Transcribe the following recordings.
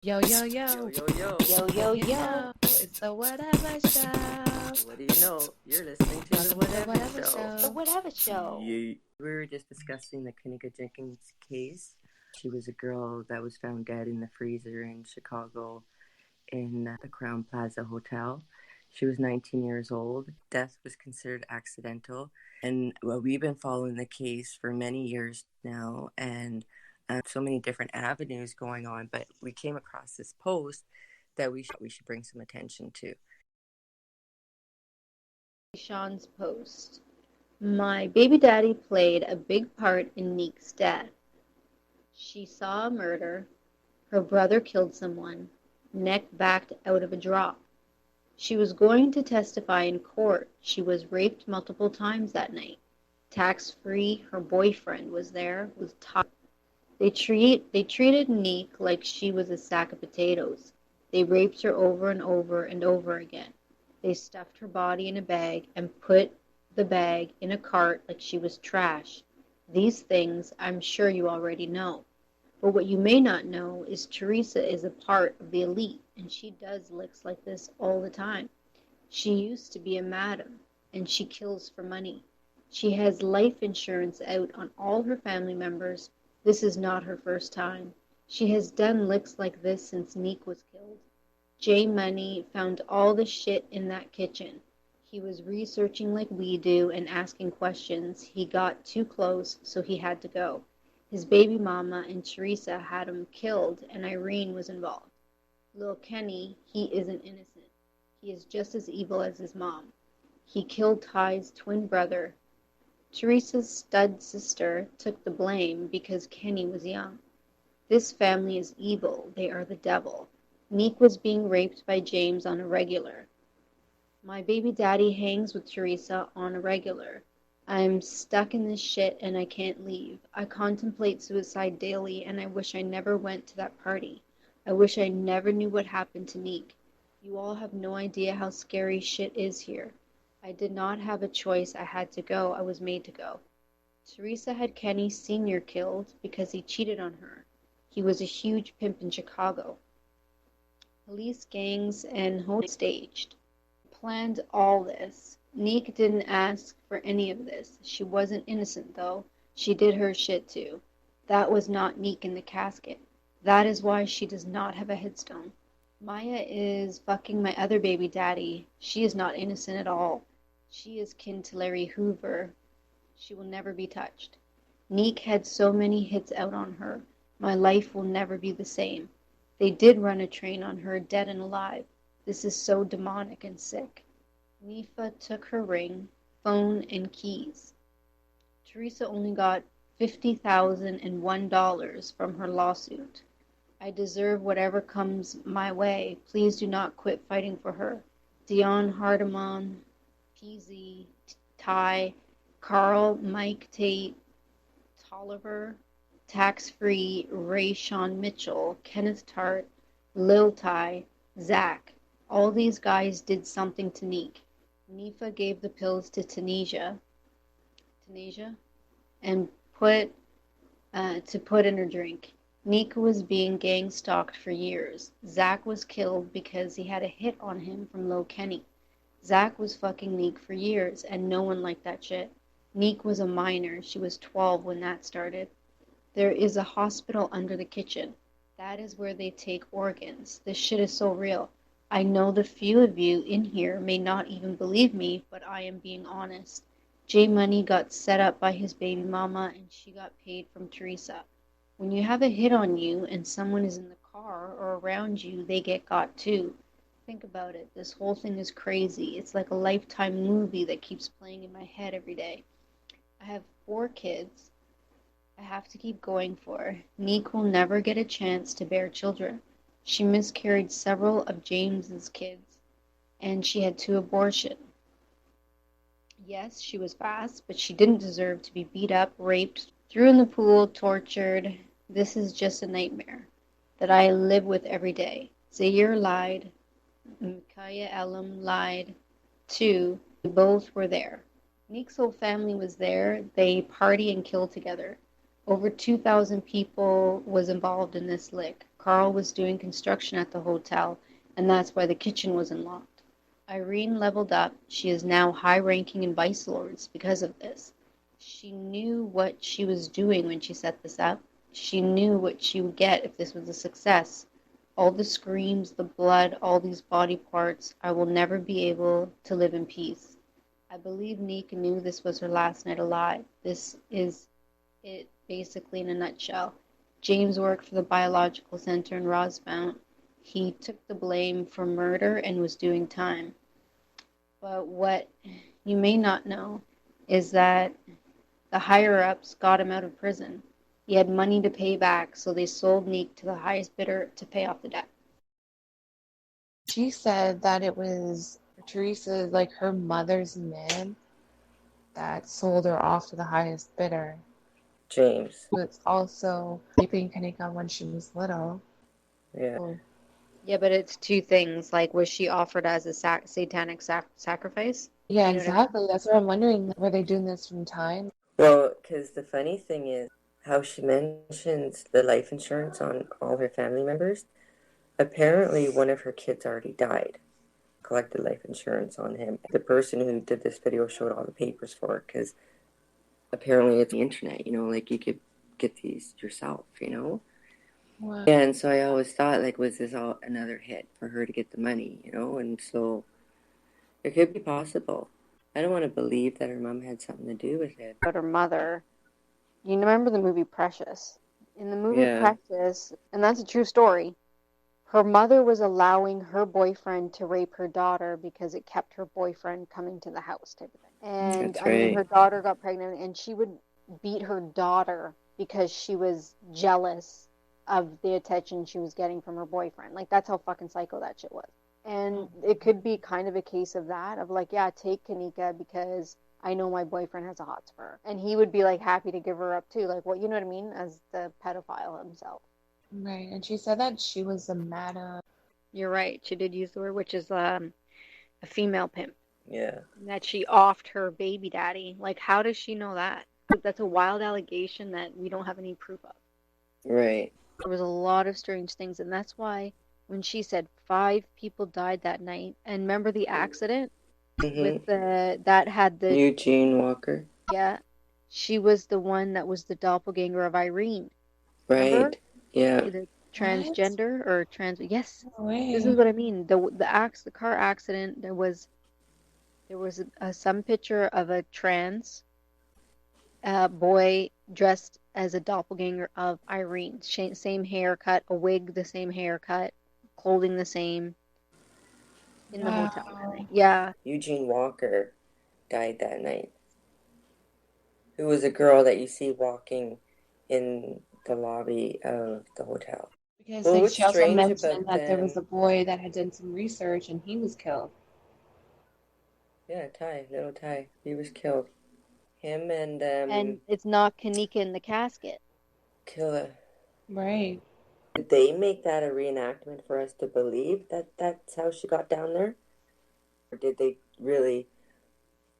Yo, yo, yo. Yo, yo, yo. Yo, yo, yo. It's the Whatever Show. What do you know? You're listening to the Welcome to the Whatever, Whatever Show. The Whatever Show. Yeah. We were just discussing the Kenneka Jenkins case. She was a girl that was found dead in the freezer in Chicago in the Crown Plaza Hotel. She was 19 years old. Death was considered accidental. And we've been following the case for many years now, and so many different avenues going on. But we came across this post that we should bring some attention to. Keishawn Post. My baby daddy played a big part in Neek's death. She saw a murder. Her brother killed someone. Neck backed out of a drop. She was going to testify in court. She was raped multiple times that night. Tax-free, her boyfriend was there, was top. They treated Neek like she was a sack of potatoes. They raped her over and over and over again. They stuffed her body in a bag and put the bag in a cart like she was trash. These things I'm sure you already know. But what you may not know is Teresa is a part of the elite, and she does licks like this all the time. She used to be a madam, and she kills for money. She has life insurance out on all her family members. This is not her first time. She has done licks like this since Neek was killed. J Money found all the shit in that kitchen. He was researching like we do and asking questions. He got too close, so he had to go. His baby mama and Teresa had him killed, and Irene was involved. Lil Kenny, he isn't innocent. He is just as evil as his mom. He killed Ty's twin brother. Teresa's stud sister took the blame because Kenny was young. This family is evil. They are the devil. Neek was being raped by James on a regular. My baby daddy hangs with Teresa on a regular. I'm stuck in this shit and I can't leave. I contemplate suicide daily and I wish I never went to that party. I wish I never knew what happened to Neek. You all have no idea how scary shit is here. I did not have a choice. I had to go. I was made to go. Teresa had Kenny Sr. killed because he cheated on her. He was a huge pimp in Chicago. Police gangs and hoes staged. Planned all this. Neek didn't ask for any of this. She wasn't innocent, though. She did her shit, too. That was not Neek in the casket. That is why she does not have a headstone. Maya is fucking my other baby daddy. She is not innocent at all. She is kin to Larry Hoover. She will never be touched. Neek had so many hits out on her. My life will never be the same. They did run a train on her, dead and alive. This is so demonic and sick. Nifa took her ring, phone, and keys. Teresa only got $50,001 from her lawsuit. I deserve whatever comes my way. Please do not quit fighting for her. Dion Hardamon, PZ, Ty, Carl, Mike Tate, Tolliver, Tax-Free, Ray Sean Mitchell, Kenneth Tart, Lil Ty, Zach. All these guys did something to Neek. Nifa gave the pills to Tanisha, and put in her drink. Neek was being gang stalked for years. Zach was killed because he had a hit on him from Lil Kenny. Zach was fucking Neek for years, and no one liked that shit. Neek was a minor. She was 12 when that started. There is a hospital under the kitchen. That is where they take organs. This shit is so real. I know the few of you in here may not even believe me, but I am being honest. J Money got set up by his baby mama and she got paid from Teresa. When you have a hit on you and someone is in the car or around you, they get got too. Think about it. This whole thing is crazy. It's like a Lifetime movie that keeps playing in my head every day. I have 4 kids. I have to keep going for. Neek will never get a chance to bear children. She miscarried several of James's kids, and she had 2 abortions. Yes, she was fast, but she didn't deserve to be beat up, raped, threw in the pool, tortured. This is just a nightmare that I live with every day. Zaire lied. Micaiah Elam lied. 2, they both were there. Neek's whole family was there. They party and kill together. Over 2,000 people was involved in this lick. Carl was doing construction at the hotel, and that's why the kitchen was unlocked. Irene leveled up. She is now high-ranking in Vice Lords because of this. She knew what she was doing when she set this up. She knew what she would get if this was a success. All the screams, the blood, all these body parts. I will never be able to live in peace. I believe Neek knew this was her last night alive. This is it basically in a nutshell. James worked for the biological center in Rosmount. He took the blame for murder and was doing time. But what you may not know is that the higher-ups got him out of prison. He had money to pay back, so they sold Neek to the highest bidder to pay off the debt. She said that it was Teresa, like her mother's man, that sold her off to the highest bidder. James. Who was also raping Kenneka when she was little. Yeah. So, Yeah, but it's two things. Like, was she offered as a satanic sacrifice? yeah, You know what I mean? exactly. That's what I'm wondering. Were they doing this from time? Well, because the funny thing is how she mentions the life insurance on all her family members. Apparently, one of her kids already died. Collected life insurance on him. The person who did this video showed all the papers for it because apparently it's the internet, like you could get these yourself, Wow. Yeah, and so I always thought, like, was this all another hit for her to get the money, and so it could be possible. I don't want to believe that her mom had something to do with it. But her mother, you remember the movie Precious? In the movie Yeah. Precious, and that's a true story, her mother was allowing her boyfriend to rape her daughter because it kept her boyfriend coming to the house type of thing. And That's I mean, right. her daughter got pregnant, and she would beat her daughter because she was jealous of the attention she was getting from her boyfriend. Like, that's how fucking psycho that shit was. And it could be kind of a case of that, of like, yeah, take Kenneka because I know my boyfriend has a hots for her. And he would be like happy to give her up too. Like, what, you know what I mean? As the pedophile himself. Right. And she said that she was a madam. You're right. She did use the word, which is a female pimp. Yeah. And that she offed her baby daddy. Like, how does she know that? That's a wild allegation that we don't have any proof of. Right. There was a lot of strange things, and that's why when she said 5 people died that night, and remember the accident with that had the Eugene Walker. Yeah, she was the one that was the doppelganger of Irene. Right. Remember? Yeah. The transgender or trans. Yes, No way. this is what I mean. The car accident. There was some picture of a trans boy dressed as a doppelganger of Irene. Same haircut, a wig, the same haircut, clothing the same. In the hotel that night. Yeah. Eugene Walker died that night. Who was a girl that you see walking in the lobby of the hotel. Because Well, like, what's she also strange mentioned about that there was a them- boy that had done some research and he was killed. Yeah, little Ty. He was killed. Him and And it's not Kenneka in the casket. Killa. Right. Did they make that a reenactment for us to believe that that's how she got down there? Or did they really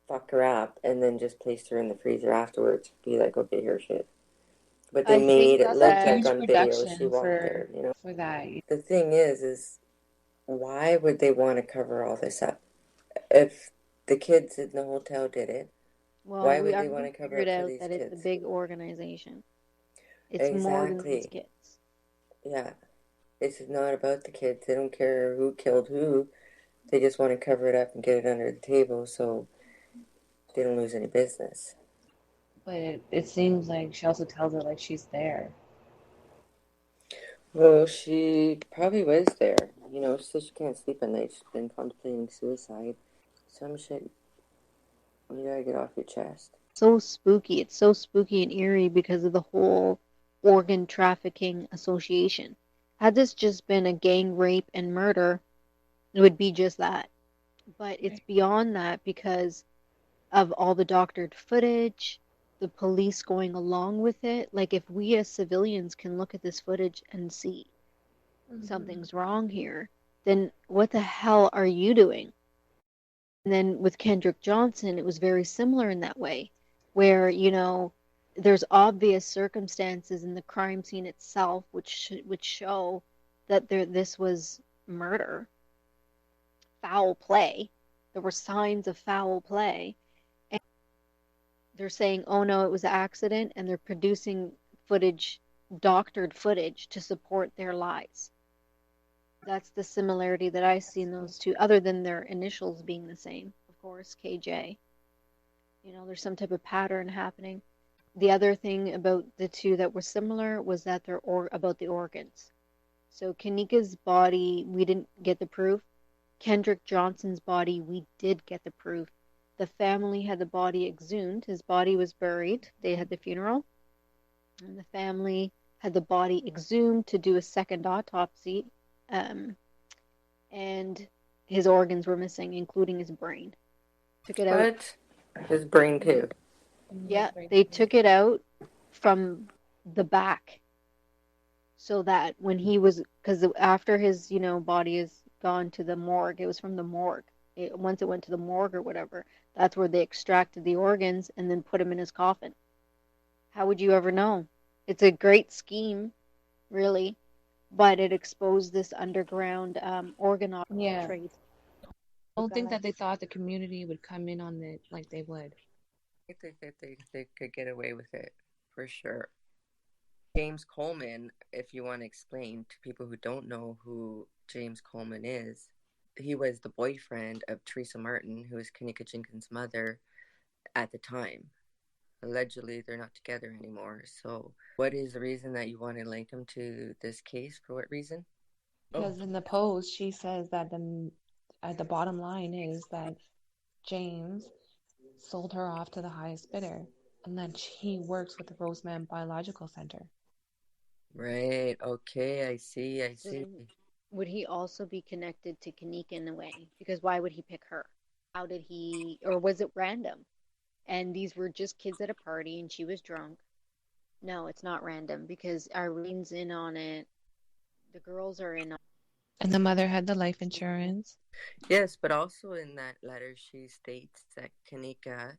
fuck her up and then just placed her in the freezer afterwards? Be like, okay, here's shit. But they I made think it look that- like on video she production walked for there, for that. The thing is why would they want to cover all this up? If the kids in the hotel did it, Well, why we would they already want to cover figured up for out these that it's a kids? big organization. It's more than these Exactly. kids. Yeah. This is not about the kids. They don't care who killed who. They just want to cover it up and get it under the table so they don't lose any business. But it seems like she also tells her like she's there. Well, she probably was there. She says she can't sleep at night. She's been contemplating suicide. Some shit you gotta get off your chest. So spooky. It's so spooky and eerie because of the whole organ trafficking association. Had this just been a gang rape and murder, it would be just that. But it's beyond that because of all the doctored footage, the police going along with it. Like, if we as civilians can look at this footage and see something's wrong here, then what the hell are you doing? And then with Kendrick Johnson, it was very similar in that way, where, there's obvious circumstances in the crime scene itself which show that this was murder, foul play. There were signs of foul play. And they're saying, oh no, it was an accident, and they're producing footage, doctored footage, to support their lies. That's the similarity that I see in those two, other than their initials being the same, of course, KJ. There's some type of pattern happening. The other thing about the two that were similar was that they're about the organs. So Kenneka's body, we didn't get the proof. Kendrick Johnson's body, we did get the proof. The family had the body exhumed. His body was buried. They had the funeral. And the family had the body exhumed to do a second autopsy. And his organs were missing, including his brain. Took it out. His brain too. Yeah, they took it out from the back, so that when he was, because after his, body is gone to the morgue, it was from the morgue. Once it went to the morgue or whatever, that's where they extracted the organs and then put him in his coffin. How would you ever know? It's a great scheme, really, but it exposed this underground organ trade. I don't think that they thought the community would come in on it like they would. I think that they could get away with it, for sure. James Coleman, if you want to explain to people who don't know who James Coleman is, he was the boyfriend of Teresa Martin, who was Kenneka Jenkins' mother at the time. Allegedly, they're not together anymore. So what is the reason that you want to link him to this case? For what reason? Because in the post, she says that the bottom line is that James sold her off to the highest bidder, and that he works with the Roseman Biological Center. Right. Okay. I see. Would he also be connected to Kenneka in a way? Because why would he pick her? How did he, or was it random? And these were just kids at a party and she was drunk. No, it's not random, because Irene's in on it. The girls are in on it. And the mother had the life insurance. Yes, but also in that letter, she states that Kenneka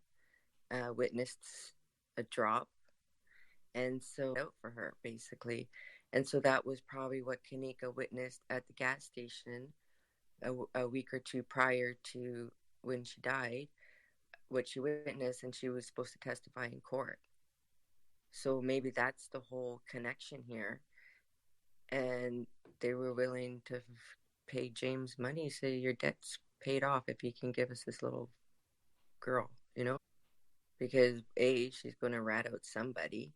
witnessed a drop, and so out for her, basically. And so that was probably what Kenneka witnessed at the gas station a week or two prior to when she died, what she witnessed, and she was supposed to testify in court. So maybe that's the whole connection here. And they were willing to pay James money, say your debt's paid off if you can give us this little girl, because she's going to rat out somebody,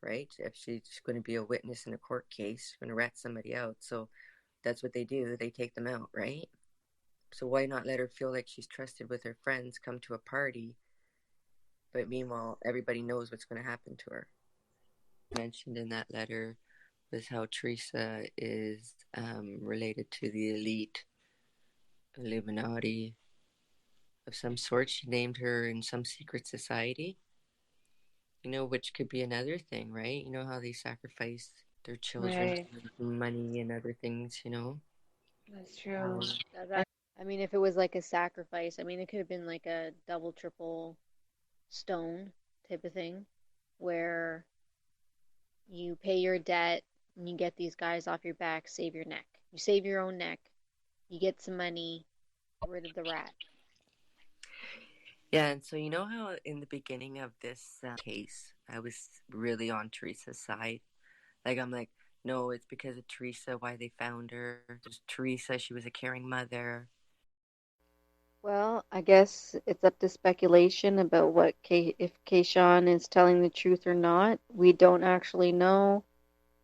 right? If she's going to be a witness in a court case, she's going to rat somebody out. So that's what they do. They take them out, right? So why not let her feel like she's trusted with her friends, come to a party, but meanwhile, everybody knows what's going to happen to her. Mentioned in that letter was how Teresa is related to the elite Illuminati of some sort. She named her in some secret society, which could be another thing, right? How they sacrifice their children for money and other things, That's true. I mean, if it was like a sacrifice, it could have been like a double, triple stone type of thing, where you pay your debt and you get these guys off your back, save your neck. You save your own neck, you get some money, get rid of the rat. Yeah, and so how in the beginning of this case, I was really on Teresa's side. Like, I'm like, no, it's because of Teresa, why they found her. Just Teresa, she was a caring mother. Well, I guess it's up to speculation about if Keishawn is telling the truth or not. We don't actually know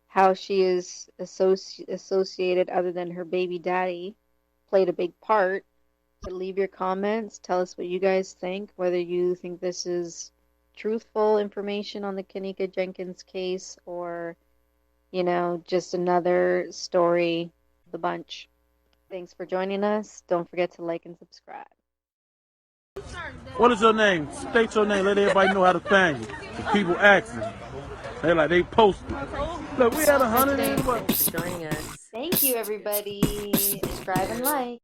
how she is associated, other than her baby daddy played a big part. So leave your comments. Tell us what you guys think, whether you think this is truthful information on the Kenneka Jenkins case, or, just another story of the bunch. Thanks for joining us. Don't forget to like and subscribe. What is your name? State your name. Let everybody know how to find you. The people asking. They posted. Look, we had 100 and what? Thanks for joining us. Thank you, everybody. Subscribe and like.